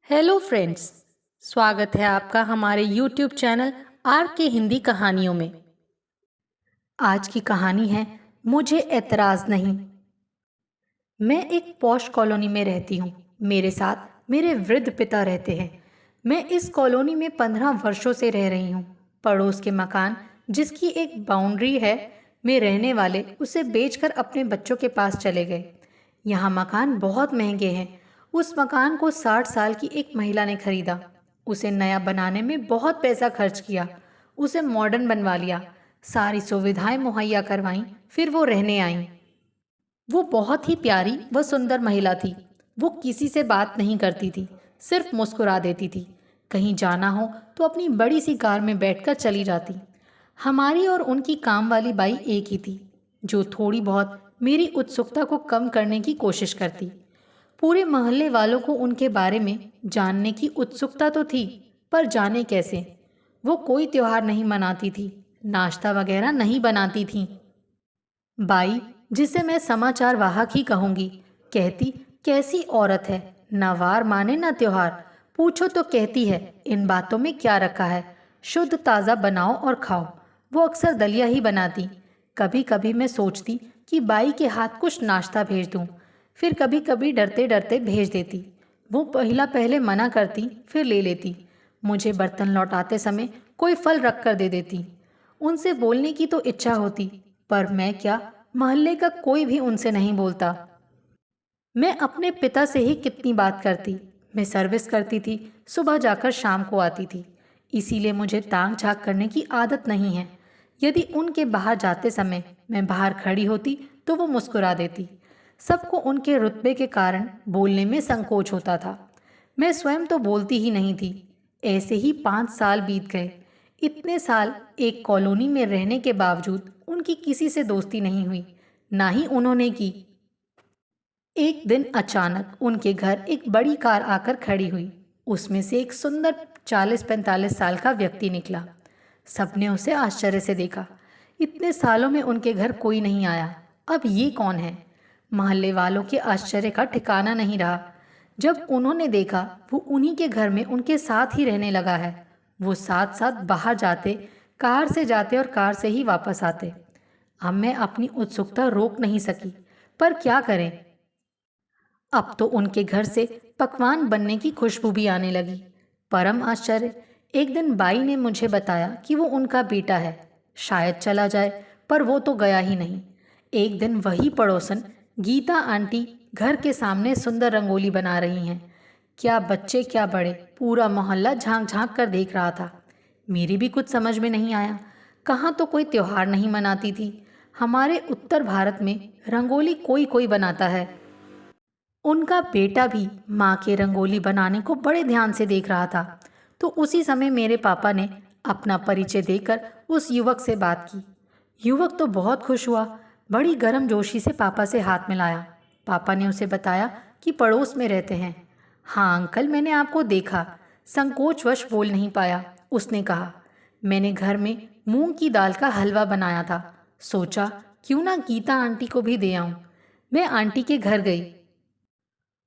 Hello friends. स्वागत है आपका हमारे यूट्यूब चैनल आर के हिंदी कहानियों में। आज की कहानी है मुझे एतराज़ नहीं। मैं एक पॉश कॉलोनी में रहती हूँ। मेरे साथ मेरे वृद्ध पिता रहते हैं। मैं इस कॉलोनी में 15 वर्षों से रह रही हूँ। पड़ोस के मकान, जिसकी एक बाउंड्री है, में रहने वाले उसे बेचकर अपने बच्चों के पास चले गए। यहाँ मकान बहुत महंगे हैं। उस मकान को 60 साल की एक महिला ने खरीदा। उसे नया बनाने में बहुत पैसा खर्च किया। उसे मॉडर्न बनवा लिया, सारी सुविधाएं मुहैया करवाईं, फिर वो रहने आई। वो बहुत ही प्यारी व सुंदर महिला थी। वो किसी से बात नहीं करती थी, सिर्फ मुस्कुरा देती थी। कहीं जाना हो तो अपनी बड़ी सी कार में बैठकर चली जाती। हमारी और उनकी काम वाली बाई एक ही थी, जो थोड़ी बहुत मेरी उत्सुकता को कम करने की कोशिश करती। पूरे मोहल्ले वालों को उनके बारे में जानने की उत्सुकता तो थी, पर जाने कैसे। वो कोई त्योहार नहीं मनाती थी, नाश्ता वगैरह नहीं बनाती थी। बाई, जिसे मैं समाचार वाहक ही कहूंगी, कहती कैसी औरत है, न वार माने न त्योहार। पूछो तो कहती है इन बातों में क्या रखा है, शुद्ध ताज़ा बनाओ और खाओ। वो अक्सर दलिया ही बनाती। कभी कभी मैं सोचती कि बाई के हाथ कुछ नाश्ता भेज दूं, फिर कभी कभी डरते डरते भेज देती। वो पहले मना करती, फिर ले लेती। मुझे बर्तन लौटाते समय कोई फल रख कर दे देती। उनसे बोलने की तो इच्छा होती, पर मैं क्या, मोहल्ले का कोई भी उनसे नहीं बोलता। मैं अपने पिता से ही कितनी बात करती। मैं सर्विस करती थी, सुबह जाकर शाम को आती थी, इसीलिए मुझे ताक झांक करने की आदत नहीं है। यदि उनके बाहर जाते समय मैं बाहर खड़ी होती तो वो मुस्कुरा देती। सबको उनके रुतबे के कारण बोलने में संकोच होता था। मैं स्वयं तो बोलती ही नहीं थी। ऐसे ही 5 साल बीत गए। इतने साल एक कॉलोनी में रहने के बावजूद उनकी किसी से दोस्ती नहीं हुई, ना ही उन्होंने की। एक दिन अचानक उनके घर एक बड़ी कार आकर खड़ी हुई। उसमें से एक सुंदर 40-45 साल का व्यक्ति निकला। सबने उसे आश्चर्य से देखा। इतने सालों में उनके घर कोई नहीं आया, अब ये कौन है? मोहल्ले वालों के आश्चर्य का ठिकाना नहीं रहा। जब उन्होंने देखा वो उन्हीं के घर में उनके साथ ही रहने लगा है। वो साथ साथ बाहर जाते, कार से जाते और कार से ही वापस आते। अब मैं अपनी उत्सुकता रोक नहीं सकी, पर क्या करें। अब तो उनके घर से पकवान बनने की खुशबू भी आने लगी। परम आश्चर्य, एक दिन बाई ने मुझे बताया कि वो उनका बेटा है, शायद चला जाए, पर वो तो गया ही नहीं। एक दिन वही पड़ोसन गीता आंटी घर के सामने सुंदर रंगोली बना रही हैं। क्या बच्चे क्या बड़े, पूरा मोहल्ला झांक झांक कर देख रहा था। मेरी भी कुछ समझ में नहीं आया। कहाँ तो कोई त्योहार नहीं मनाती थी। हमारे उत्तर भारत में रंगोली कोई कोई बनाता है। उनका बेटा भी माँ के रंगोली बनाने को बड़े ध्यान से देख रहा था। तो उसी समय मेरे पापा ने अपना परिचय देकर उस युवक से बात की। युवक तो बहुत खुश हुआ, बड़ी गर्मजोशी से पापा से हाथ मिलाया। पापा ने उसे बताया कि पड़ोस में रहते हैं। हाँ अंकल, मैंने आपको देखा। संकोचवश बोल नहीं पाया। उसने कहा, मैंने घर में मूंग की दाल का हलवा बनाया था, सोचा क्यों ना गीता आंटी को भी दे आऊं। मैं आंटी के घर गई।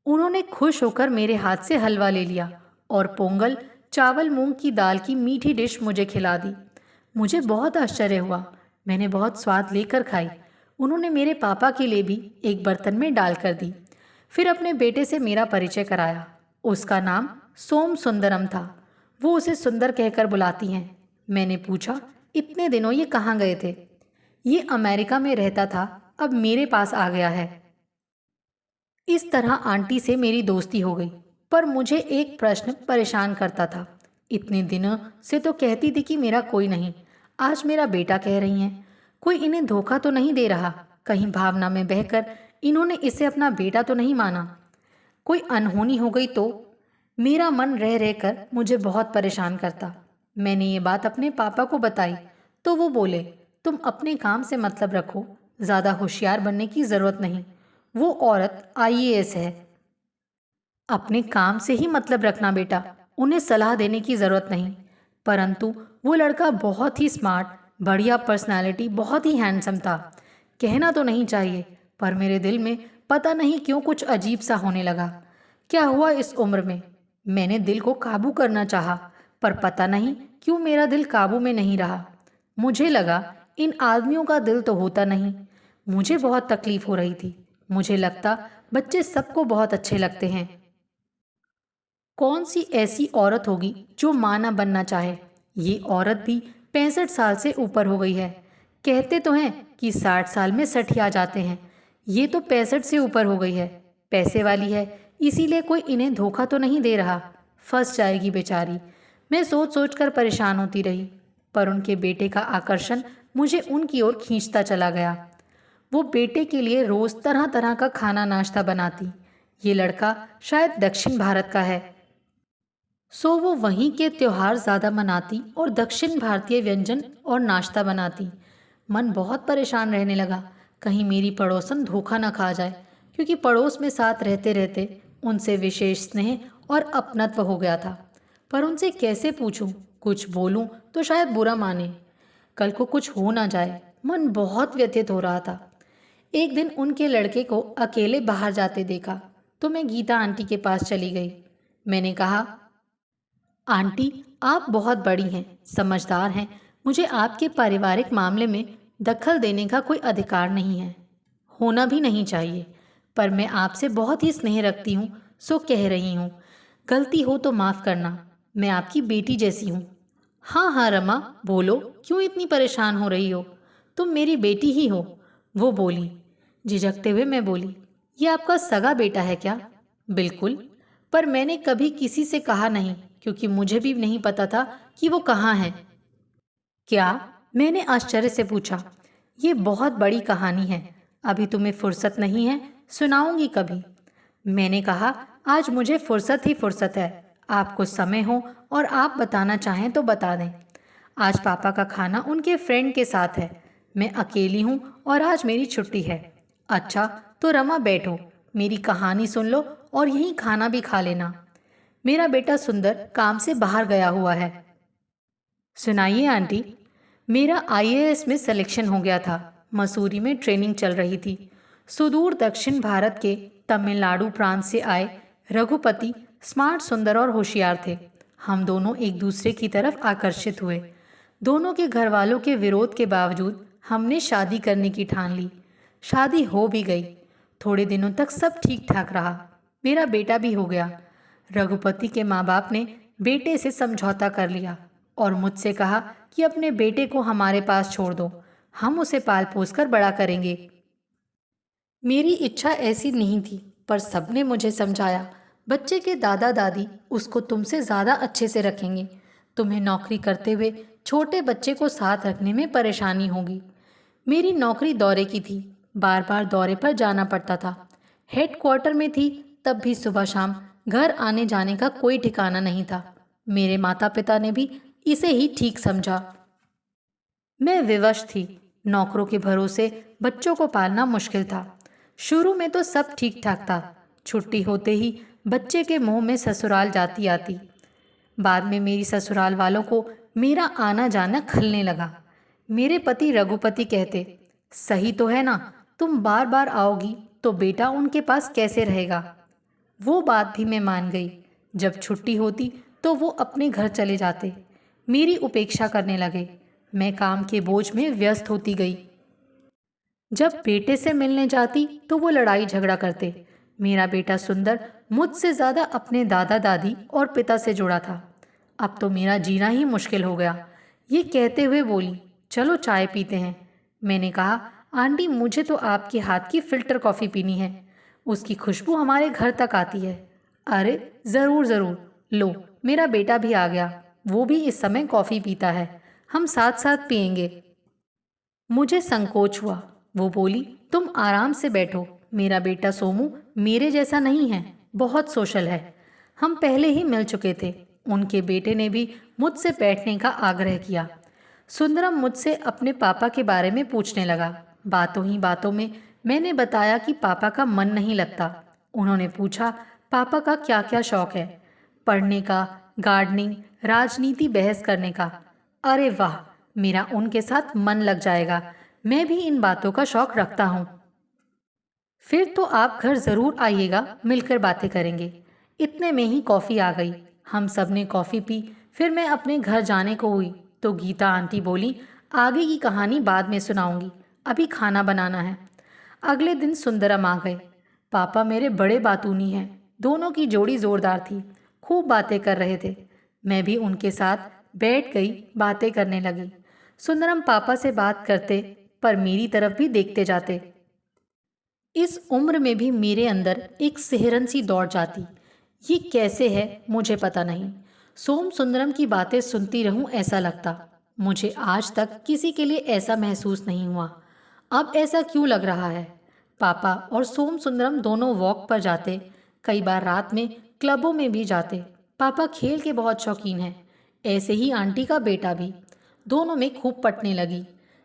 उन्होंने खुश होकर मेरे हाथ से हलवा ले लिया और पोंगल, चावल मूंग की दाल की मीठी डिश मुझे खिला दी। मुझे बहुत आश्चर्य हुआ। मैंने बहुत स्वाद लेकर खाई। उन्होंने मेरे पापा के लिए भी एक बर्तन में डाल कर दी। फिर अपने बेटे से मेरा परिचय कराया। उसका नाम सोम सुंदरम था। वो उसे सुंदर कहकर बुलाती हैं। मैंने पूछा, इतने दिनों ये कहाँ गए थे? ये अमेरिका में रहता था, अब मेरे पास आ गया है। इस तरह आंटी से मेरी दोस्ती हो गई। पर मुझे एक प्रश्न परेशान करता था। इतने दिनों से तो कहती थी कि मेरा कोई नहीं, आज मेरा बेटा कह रही हैं। कोई इन्हें धोखा तो नहीं दे रहा? कहीं भावना में बहकर इन्होंने इसे अपना बेटा तो नहीं माना? कोई अनहोनी हो गई तो? मेरा मन रह रहकर मुझे बहुत परेशान करता। मैंने ये बात अपने पापा को बताई तो वो बोले, तुम अपने काम से मतलब रखो, ज़्यादा होशियार बनने की ज़रूरत नहीं। वो औरत आईएएस है। अपने काम से ही मतलब रखना बेटा, उन्हें सलाह देने की ज़रूरत नहीं। परंतु वो लड़का बहुत ही स्मार्ट, बढ़िया पर्सनालिटी, बहुत ही हैंडसम था। कहना तो नहीं चाहिए, पर मेरे दिल में पता नहीं क्यों कुछ अजीब सा होने लगा। क्या हुआ इस उम्र में? मैंने दिल को काबू करना चाहा, पर पता नहीं क्यों मेरा दिल काबू में नहीं रहा। मुझे लगा इन आदमियों का दिल तो होता नहीं। मुझे बहुत तकलीफ हो रही थी। मुझे लगता बच्चे सबको बहुत अच्छे लगते हैं। कौन सी ऐसी औरत होगी जो माँ न बनना चाहे। ये औरत भी 65 साल से ऊपर हो गई है। कहते तो हैं कि 60 साल में सठिया जाते हैं। ये तो 65 से ऊपर हो गई है। पैसे वाली है, इसीलिए कोई इन्हें धोखा तो नहीं दे रहा। फंस जाएगी बेचारी। मैं सोच सोच कर परेशान होती रही, पर उनके बेटे का आकर्षण मुझे उनकी ओर खींचता चला गया। वो बेटे के लिए रोज तरह तरह का खाना नाश्ता बनाती। ये लड़का शायद दक्षिण भारत का है, सो वो वहीं के त्योहार ज़्यादा मनाती और दक्षिण भारतीय व्यंजन और नाश्ता बनाती। मन बहुत परेशान रहने लगा, कहीं मेरी पड़ोसन धोखा न खा जाए, क्योंकि पड़ोस में साथ रहते रहते उनसे विशेष स्नेह और अपनत्व हो गया था। पर उनसे कैसे पूछूं, कुछ बोलूं तो शायद बुरा माने। कल को कुछ हो ना जाए, मन बहुत व्यथित हो रहा था। एक दिन उनके लड़के को अकेले बाहर जाते देखा तो मैं गीता आंटी के पास चली गई। मैंने कहा, आंटी, आप बहुत बड़ी हैं, समझदार हैं। मुझे आपके पारिवारिक मामले में दखल देने का कोई अधिकार नहीं है, होना भी नहीं चाहिए। पर मैं आपसे बहुत ही स्नेह रखती हूँ, सो कह रही हूँ। गलती हो तो माफ़ करना, मैं आपकी बेटी जैसी हूँ। हाँ हाँ रमा, बोलो, क्यों इतनी परेशान हो रही हो? तुम मेरी बेटी ही हो, वो बोली। झिझकते हुए मैं बोली, ये आपका सगा बेटा है क्या? बिल्कुल, पर मैंने कभी किसी से कहा नहीं, क्योंकि मुझे भी नहीं पता था कि वो कहाँ है। क्या? मैंने आश्चर्य से पूछा। ये बहुत बड़ी कहानी है, अभी तुम्हें फुर्सत नहीं है, सुनाऊंगी कभी। मैंने कहा, आज मुझे फुर्सत ही फुर्सत है। आपको समय हो और आप बताना चाहें तो बता दें। आज पापा का खाना उनके फ्रेंड के साथ है। मैं अकेली हूँ और आज मेरी छुट्टी है। अच्छा, तो रमा बैठो, मेरी कहानी सुन लो और यहीं खाना भी खा लेना। मेरा बेटा सुंदर काम से बाहर गया हुआ है। सुनाइए आंटी। मेरा आईएएस में सिलेक्शन हो गया था। मसूरी में ट्रेनिंग चल रही थी। सुदूर दक्षिण भारत के तमिलनाडु प्रांत से आए रघुपति स्मार्ट, सुंदर और होशियार थे। हम दोनों एक दूसरे की तरफ आकर्षित हुए। दोनों के घर वालों के विरोध के बावजूद हमने शादी करने की ठान ली। शादी हो भी गई। थोड़े दिनों तक सब ठीक ठाक रहा। मेरा बेटा भी हो गया। रघुपति के माँ बाप ने बेटे से समझौता कर लिया और मुझसे कहा कि अपने बेटे को हमारे पास छोड़ दो, हम उसे पाल पोस कर बड़ा करेंगे। मेरी इच्छा ऐसी नहीं थी, पर सबने मुझे समझाया, बच्चे के दादा दादी उसको तुमसे ज़्यादा अच्छे से रखेंगे। तुम्हें नौकरी करते हुए छोटे बच्चे को साथ रखने में परेशानी होगी। मेरी नौकरी दौरे की थी, बार बार दौरे पर जाना पड़ता था। हेडक्वार्टर में थी, तब भी सुबह शाम घर आने जाने का कोई ठिकाना नहीं था। मेरे माता पिता ने भी इसे ही ठीक समझा। मैं विवश थी। नौकरों के भरोसे बच्चों को पालना मुश्किल था। शुरू में तो सब ठीक ठाक था। छुट्टी होते ही बच्चे के मुंह में ससुराल जाती आती। बाद में मेरी ससुराल वालों को मेरा आना जाना खलने लगा। मेरे पति रघुपति कहते, सही तो है ना, तुम बार बार आओगी तो बेटा उनके पास कैसे रहेगा। वो बात भी मैं मान गई। जब छुट्टी होती तो वो अपने घर चले जाते, मेरी उपेक्षा करने लगे। मैं काम के बोझ में व्यस्त होती गई। जब बेटे से मिलने जाती तो वो लड़ाई झगड़ा करते। मेरा बेटा सुंदर मुझसे ज़्यादा अपने दादा दादी और पिता से जुड़ा था। अब तो मेरा जीना ही मुश्किल हो गया। ये कहते हुए बोली, चलो चाय पीते हैं। मैंने कहा, आंटी, मुझे तो आपके हाथ की फ़िल्टर कॉफ़ी पीनी है। उसकी खुशबू हमारे घर तक आती है। अरे ज़रूर ज़रूर, लो, मेरा बेटा भी आ गया। वो भी इस समय कॉफ़ी पीता है। हम साथ साथ पियेंगे। मुझे संकोच हुआ। वो बोली, तुम आराम से बैठो। मेरा बेटा सोमू मेरे जैसा नहीं है, बहुत सोशल है। हम पहले ही मिल चुके थे। उनके बेटे ने भी मुझसे बैठने का आग्रह किया। सुंदरम मुझसे अपने पापा के बारे में पूछने लगा। बातों ही बातों में मैंने बताया कि पापा का मन नहीं लगता। उन्होंने पूछा, पापा का क्या क्या शौक है? पढ़ने का, गार्डनिंग, राजनीति बहस करने का। अरे वाह, मेरा उनके साथ मन लग जाएगा। मैं भी इन बातों का शौक रखता हूँ। फिर तो आप घर ज़रूर आइएगा, मिलकर बातें करेंगे। इतने में ही कॉफ़ी आ गई। हम सब ने कॉफ़ी पी। फिर मैं अपने घर जाने को हुई तो गीता आंटी बोली, आगे की कहानी बाद में सुनाऊंगी, अभी खाना बनाना है। अगले दिन सुंदरम आ गए। पापा मेरे बड़े बातूनी हैं। दोनों की जोड़ी जोरदार थी। खूब बातें कर रहे थे। मैं भी उनके साथ बैठ गई, बातें करने लगी। सुंदरम पापा से बात करते पर मेरी तरफ भी देखते जाते। इस उम्र में भी मेरे अंदर एक सिहरन सी दौड़ जाती। ये कैसे है मुझे पता नहीं। सोम सुंदरम की बातें सुनती रहूं ऐसा लगता। मुझे आज तक किसी के लिए ऐसा महसूस नहीं हुआ। अब ऐसा क्यों लग रहा है? पापा और सोम सुंदरम दोनों वॉक पर जाते। कई बार रात में क्लबों में भी जाते। पापा खेल के बहुत शौकीन हैं। ऐसे ही आंटी का बेटा भी। दोनों में खूब पटने लगी।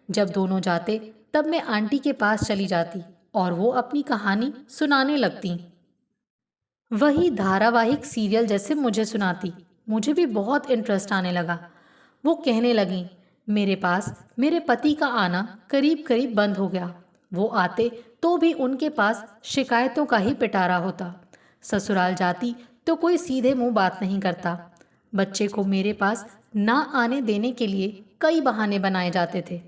जब दोनों जाते तब मैं आंटी के पास चली जाती और वो अपनी कहानी सुनाने लगती। वही धारावाहिक सीरियल जैसे मुझे सुनाती। मुझे भी बहुत इंटरेस्ट आने लगा। वो कहने लगी, मेरे पास मेरे पति का आना करीब करीब बंद हो गया। वो आते तो भी उनके पास शिकायतों का ही पिटारा होता। ससुराल जाती तो कोई सीधे मुंह बात नहीं करता। बच्चे को मेरे पास ना आने देने के लिए कई बहाने बनाए जाते थे।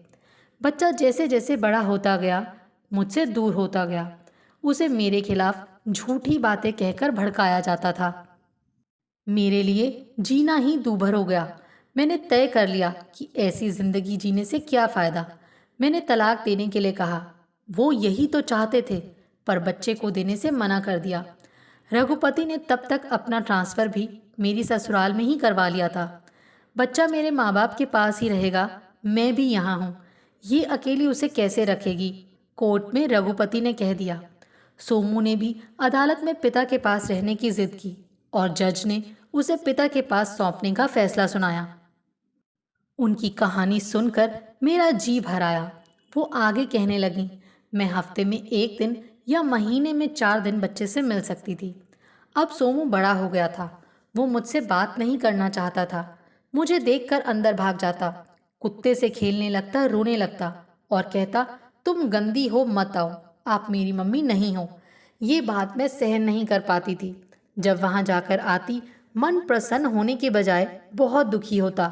बच्चा जैसे जैसे बड़ा होता गया, मुझसे दूर होता गया। उसे मेरे खिलाफ झूठी बातें कहकर भड़काया जाता था। मेरे लिए जीना ही दूभर हो गया। मैंने तय कर लिया कि ऐसी जिंदगी जीने से क्या फायदा। मैंने तलाक देने के लिए कहा। वो यही तो चाहते थे, पर बच्चे को देने से मना कर दिया। रघुपति ने तब तक अपना ट्रांसफर भी मेरी ससुराल में ही करवा लिया था। बच्चा मेरे माँ बाप के पास ही रहेगा। मैं भी यहाँ हूँ। ये अकेली उसे कैसे रखेगी? कोर्ट में रघुपति ने कह दिया। सोमू ने भी अदालत में पिता के पास रहने की जिद की और जज ने उसे पिता के पास सौंपने का फैसला सुनाया। उनकी कहानी सुनकर मेरा जी भर आया। वो आगे कहने लगी, मैं हफ्ते में 1 दिन या महीने में 4 दिन बच्चे से मिल सकती थी। अब सोमू बड़ा हो गया था। वो मुझसे बात नहीं करना चाहता था। मुझे देखकर अंदर भाग जाता, कुत्ते से खेलने लगता, रोने लगता और कहता, तुम गंदी हो, मत आओ, आप मेरी मम्मी नहीं हो। ये बात मैं सहन नहीं कर पाती थी। जब वहां जाकर आती, मन प्रसन्न होने के बजाय बहुत दुखी होता।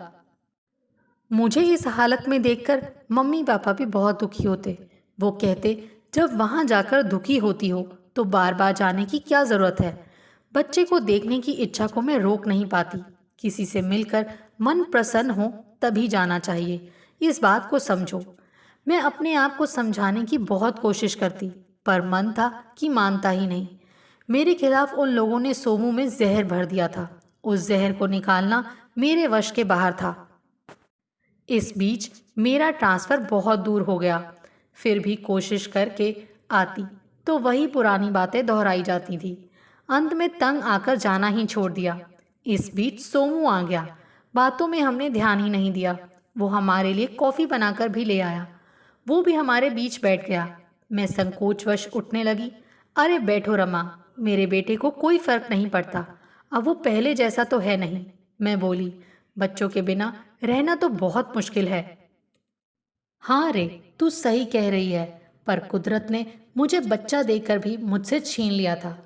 मुझे इस हालत में देखकर मम्मी पापा भी बहुत दुखी होते। वो कहते, जब वहां जाकर दुखी होती हो तो बार बार जाने की क्या जरूरत है? बच्चे को देखने की इच्छा को मैं रोक नहीं पाती। किसी से मिलकर मन प्रसन्न हो तभी जाना चाहिए। इस बात को समझो। मैं अपने आप को समझाने की बहुत कोशिश करती, पर मन था कि मानता ही नहीं। मेरे खिलाफ उन लोगों ने सोमू में जहर भर दिया था। उस जहर को निकालना मेरे वश के बाहर था। इस बीच मेरा ट्रांसफ़र बहुत दूर हो गया। फिर भी कोशिश करके आती तो वही पुरानी बातें दोहराई जाती थी। अंत में तंग आकर जाना ही छोड़ दिया। इस बीच सोमू आ गया। बातों में हमने ध्यान ही नहीं दिया। वो हमारे लिए कॉफ़ी बनाकर भी ले आया। वो भी हमारे बीच बैठ गया। मैं संकोचवश उठने लगी। अरे बैठो रमा, मेरे बेटे को कोई फर्क नहीं पड़ता। अब वो पहले जैसा तो है नहीं। मैं बोली, बच्चों के बिना रहना तो बहुत मुश्किल है। हाँ रे, तू सही कह रही है, पर कुदरत ने मुझे बच्चा देकर भी मुझसे छीन लिया था।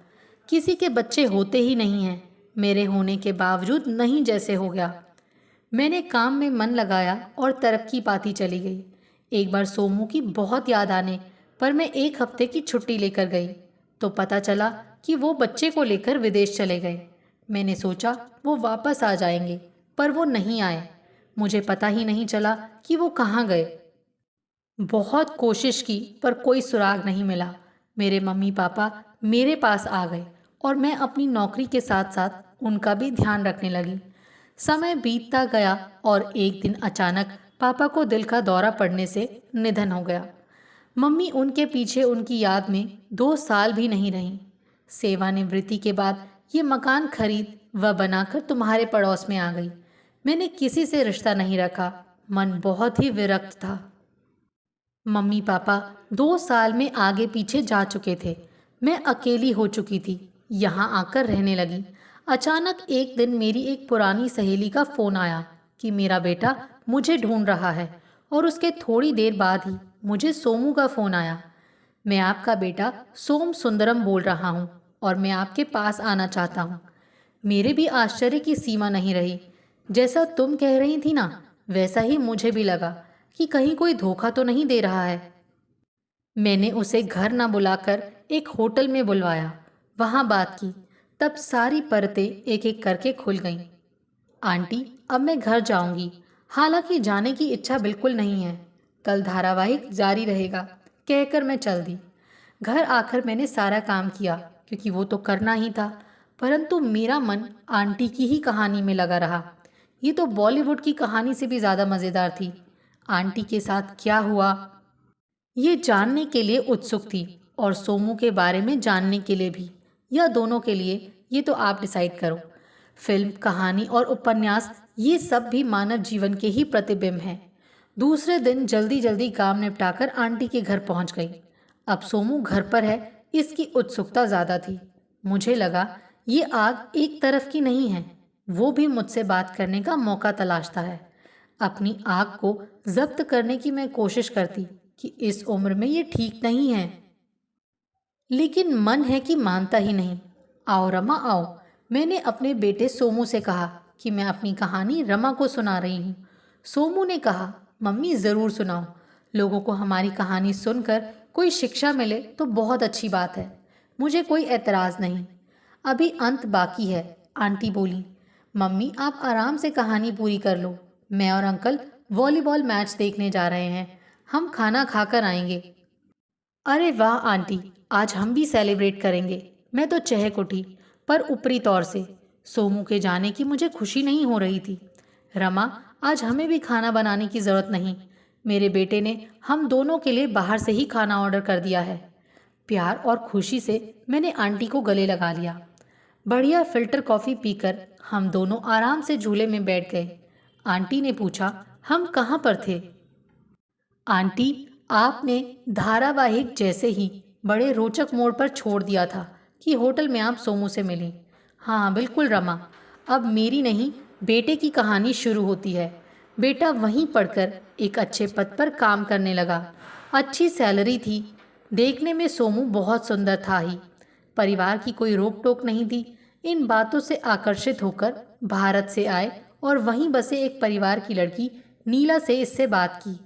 किसी के बच्चे होते ही नहीं हैं। मेरे होने के बावजूद नहीं जैसे हो गया। मैंने काम में मन लगाया और तरक्की पाती चली गई। एक बार सोमू की बहुत याद आने पर मैं 1 हफ्ते की छुट्टी लेकर गई तो पता चला कि वो बच्चे को लेकर विदेश चले गए। मैंने सोचा वो वापस आ जाएंगे, पर वो नहीं आए। मुझे पता ही नहीं चला कि वो कहाँ गए। बहुत कोशिश की पर कोई सुराग नहीं मिला। मेरे मम्मी पापा मेरे पास आ गए और मैं अपनी नौकरी के साथ साथ उनका भी ध्यान रखने लगी। समय बीतता गया और एक दिन अचानक पापा को दिल का दौरा पड़ने से निधन हो गया। मम्मी उनके पीछे उनकी याद में 2 साल भी नहीं रहीं। सेवानिवृत्ति के बाद ये मकान खरीद व बनाकर तुम्हारे पड़ोस में आ गई। मैंने किसी से रिश्ता नहीं रखा। मन बहुत ही विरक्त था। मम्मी पापा 2 साल में आगे पीछे जा चुके थे। मैं अकेली हो चुकी थी। यहाँ आकर रहने लगी। अचानक एक दिन मेरी एक पुरानी सहेली का फ़ोन आया कि मेरा बेटा मुझे ढूंढ रहा है और उसके थोड़ी देर बाद ही मुझे सोमू का फ़ोन आया। मैं आपका बेटा सोम सुंदरम बोल रहा हूँ और मैं आपके पास आना चाहता हूँ। मेरे भी आश्चर्य की सीमा नहीं रही। जैसा तुम कह रही थी ना, वैसा ही मुझे भी लगा कि कहीं कोई धोखा तो नहीं दे रहा है। मैंने उसे घर ना बुलाकर एक होटल में बुलवाया, वहां बात की। तब सारी परतें एक एक करके खुल गईं। आंटी, अब मैं घर जाऊंगी। हालांकि जाने की इच्छा बिल्कुल नहीं है। कल धारावाहिक जारी रहेगा, कहकर मैं चल दी। घर आकर मैंने सारा काम किया, क्योंकि वो तो करना ही था। परंतु मेरा मन आंटी की ही कहानी में लगा रहा। ये तो बॉलीवुड की कहानी से भी ज़्यादा मज़ेदार थी। आंटी के साथ क्या हुआ, ये जानने के लिए उत्सुक थी, और सोमू के बारे में जानने के लिए भी, या दोनों के लिए, ये तो आप डिसाइड करो। फिल्म, कहानी और उपन्यास, ये सब भी मानव जीवन के ही प्रतिबिंब हैं। दूसरे दिन जल्दी जल्दी काम निपटाकर आंटी के घर पहुंच गई। अब सोमू घर पर है, इसकी उत्सुकता ज़्यादा थी। मुझे लगा ये आग एक तरफ की नहीं है, वो भी मुझसे बात करने का मौका तलाशता है। अपनी आग को जब्त करने की मैं कोशिश करती कि इस उम्र में ये ठीक नहीं है, लेकिन मन है कि मानता ही नहीं। आओ रमा आओ, मैंने अपने बेटे सोमू से कहा कि मैं अपनी कहानी रमा को सुना रही हूँ। सोमू ने कहा, मम्मी ज़रूर सुनाओ। लोगों को हमारी कहानी सुनकर कोई शिक्षा मिले तो बहुत अच्छी बात है। मुझे कोई एतराज़ नहीं। अभी अंत बाकी है, आंटी बोली। मम्मी आप आराम से कहानी पूरी कर लो। मैं और अंकल वॉलीबॉल मैच देखने जा रहे हैं। हम खाना खाकर आएंगे। अरे वाह आंटी, आज हम भी सेलिब्रेट करेंगे। मैं तो चहक उठी, पर ऊपरी तौर से। सोमू के जाने की मुझे खुशी नहीं हो रही थी। रमा, आज हमें भी खाना बनाने की ज़रूरत नहीं। मेरे बेटे ने हम दोनों के लिए बाहर से ही खाना ऑर्डर कर दिया है। प्यार और खुशी से मैंने आंटी को गले लगा लिया। बढ़िया फिल्टर कॉफ़ी पीकर हम दोनों आराम से झूले में बैठ गए। आंटी ने पूछा, हम कहाँ पर थे? आंटी, आपने धारावाहिक जैसे ही बड़े रोचक मोड़ पर छोड़ दिया था कि होटल में आप सोमू से मिली। हाँ बिल्कुल रमा, अब मेरी नहीं, बेटे की कहानी शुरू होती है। बेटा वहीं पढ़कर एक अच्छे पद पर काम करने लगा। अच्छी सैलरी थी। देखने में सोमू बहुत सुंदर था ही। परिवार की कोई रोक टोक नहीं थी। इन बातों से आकर्षित होकर भारत से आए और वहीं बसे एक परिवार की लड़की नीला से इससे बात की।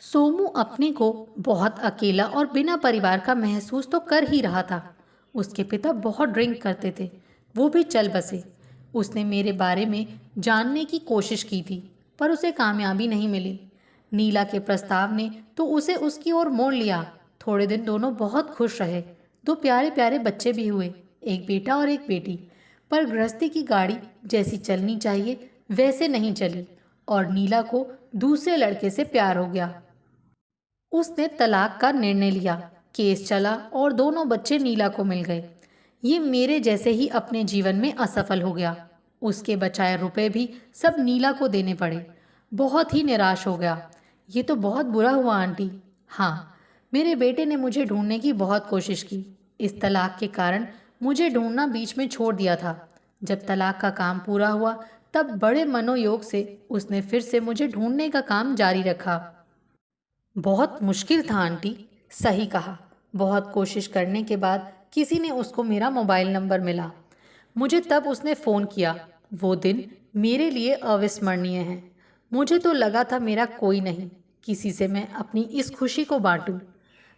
सोमू अपने को बहुत अकेला और बिना परिवार का महसूस तो कर ही रहा था। उसके पिता बहुत ड्रिंक करते थे, वो भी चल बसे। उसने मेरे बारे में जानने की कोशिश की थी, पर उसे कामयाबी नहीं मिली। नीला के प्रस्ताव ने तो उसे उसकी ओर मोड़ लिया। थोड़े दिन दोनों बहुत खुश रहे। दो प्यारे प्यारे बच्चे भी हुए, एक बेटा और एक बेटी। पर गृहस्थी की गाड़ी जैसी चलनी चाहिए वैसे नहीं चली, और नीला को दूसरे लड़के से प्यार हो गया। उसने तलाक का निर्णय लिया। केस चला और दोनों बच्चे नीला को मिल गए। ये मेरे जैसे ही अपने जीवन में असफल हो गया। उसके बचाए रुपए भी सब नीला को देने पड़े। बहुत ही निराश हो गया। ये तो बहुत बुरा हुआ आंटी। हाँ, मेरे बेटे ने मुझे ढूंढने की बहुत कोशिश की। इस तलाक के कारण मुझे ढूंढना बीच में छोड़ दिया था। जब तलाक का काम पूरा हुआ, तब बड़े मनोयोग से उसने फिर से मुझे ढूंढने का काम जारी रखा। बहुत मुश्किल था आंटी, सही कहा। बहुत कोशिश करने के बाद किसी ने उसको मेरा मोबाइल नंबर मिला। मुझे तब उसने फ़ोन किया। वो दिन मेरे लिए अविस्मरणीय है। मुझे तो लगा था मेरा कोई नहीं, किसी से मैं अपनी इस खुशी को बांटूं।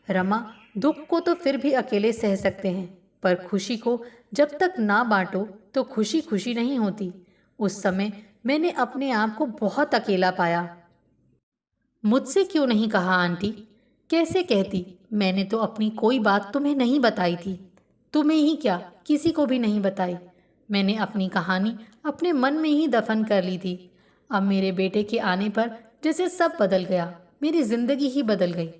रमा, दुख को तो फिर भी अकेले सह सकते हैं, पर खुशी को जब तक ना बांटो तो खुशी खुशी नहीं होती। उस समय मैंने अपने आप को बहुत अकेला पाया। मुझसे क्यों नहीं कहा आंटी? कैसे कहती? मैंने तो अपनी कोई बात तुम्हें नहीं बताई थी। तुम्हें ही क्या, किसी को भी नहीं बताई। मैंने अपनी कहानी अपने मन में ही दफन कर ली थी। अब मेरे बेटे के आने पर जैसे सब बदल गया, मेरी जिंदगी ही बदल गई।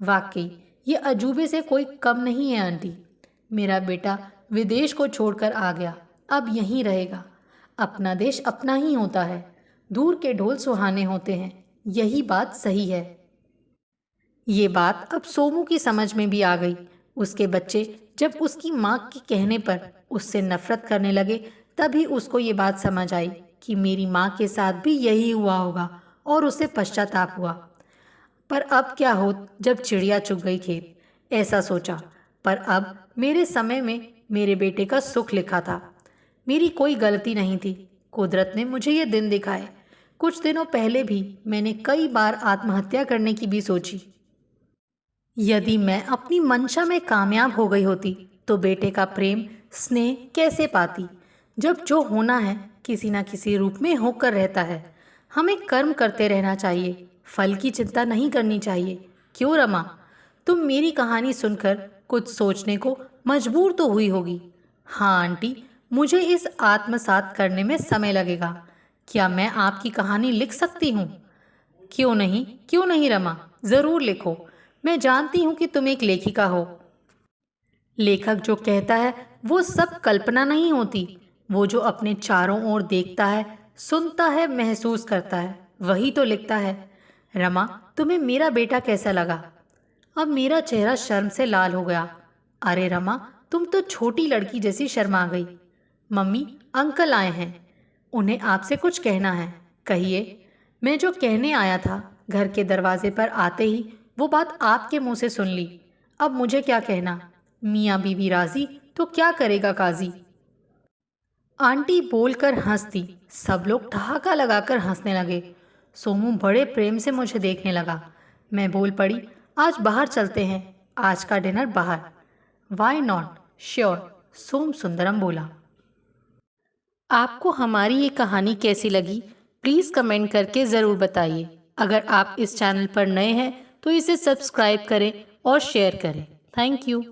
वाकई ये अजूबे से कोई कम नहीं है आंटी। मेरा बेटा विदेश को छोड़कर आ गया, अब यहीं रहेगा। अपना देश अपना ही होता है। दूर के ढोल सुहाने होते हैं, यही बात सही है। ये बात अब सोमू की समझ में भी आ गई। उसके बच्चे जब उसकी माँ के कहने पर उससे नफरत करने लगे, तभी उसको ये बात समझ आई कि मेरी माँ के साथ भी यही हुआ होगा, और उसे पश्चाताप हुआ। पर अब क्या हो जब चिड़िया चुग गई खेत, ऐसा सोचा। पर अब मेरे समय में मेरे बेटे का सुख लिखा था। मेरी कोई गलती नहीं थी। कुदरत ने मुझे ये दिन दिखाए। कुछ दिनों पहले भी मैंने कई बार आत्महत्या करने की भी सोची। यदि मैं अपनी मंशा में कामयाब हो गई होती तो बेटे का प्रेम स्नेह कैसे पाती। जब जो होना है किसी ना किसी रूप में होकर रहता है। हमें कर्म करते रहना चाहिए, फल की चिंता नहीं करनी चाहिए। क्यों रमा, तुम मेरी कहानी सुनकर कुछ सोचने को मजबूर तो हुई होगी। हाँ आंटी, मुझे इस आत्मसात करने में समय लगेगा। क्या मैं आपकी कहानी लिख सकती हूँ? क्यों नहीं रमा, ज़रूर लिखो। मैं जानती हूँ कि तुम एक लेखिका हो। लेखक जो कहता है वो सब कल्पना नहीं होती। वो जो अपने चारों ओर देखता है, सुनता है, महसूस करता है, वही तो लिखता है। रमा, तुम्हें मेरा बेटा कैसा लगा? अब मेरा चेहरा शर्म से लाल हो गया। अरे रमा, तुम तो छोटी लड़की जैसी शर्मा गई। मम्मी, अंकल आए हैं, उन्हें आपसे कुछ कहना है। कहिए। मैं जो कहने आया था, घर के दरवाजे पर आते ही वो बात आपके मुंह से सुन ली। अब मुझे क्या कहना? मियाँ बीवी राजी तो क्या करेगा काजी। आंटी बोलकर हंस दी। सब लोग ठहाका लगाकर हंसने लगे। सोमू बड़े प्रेम से मुझे देखने लगा। मैं बोल पड़ी, आज बाहर चलते हैं, आज का डिनर बाहर। वाई नॉट, श्योर, सोम सुंदरम बोला। आपको हमारी ये कहानी कैसी लगी प्लीज़ कमेंट करके ज़रूर बताइए। अगर आप इस चैनल पर नए हैं तो इसे सब्सक्राइब करें और शेयर करें। Thank you.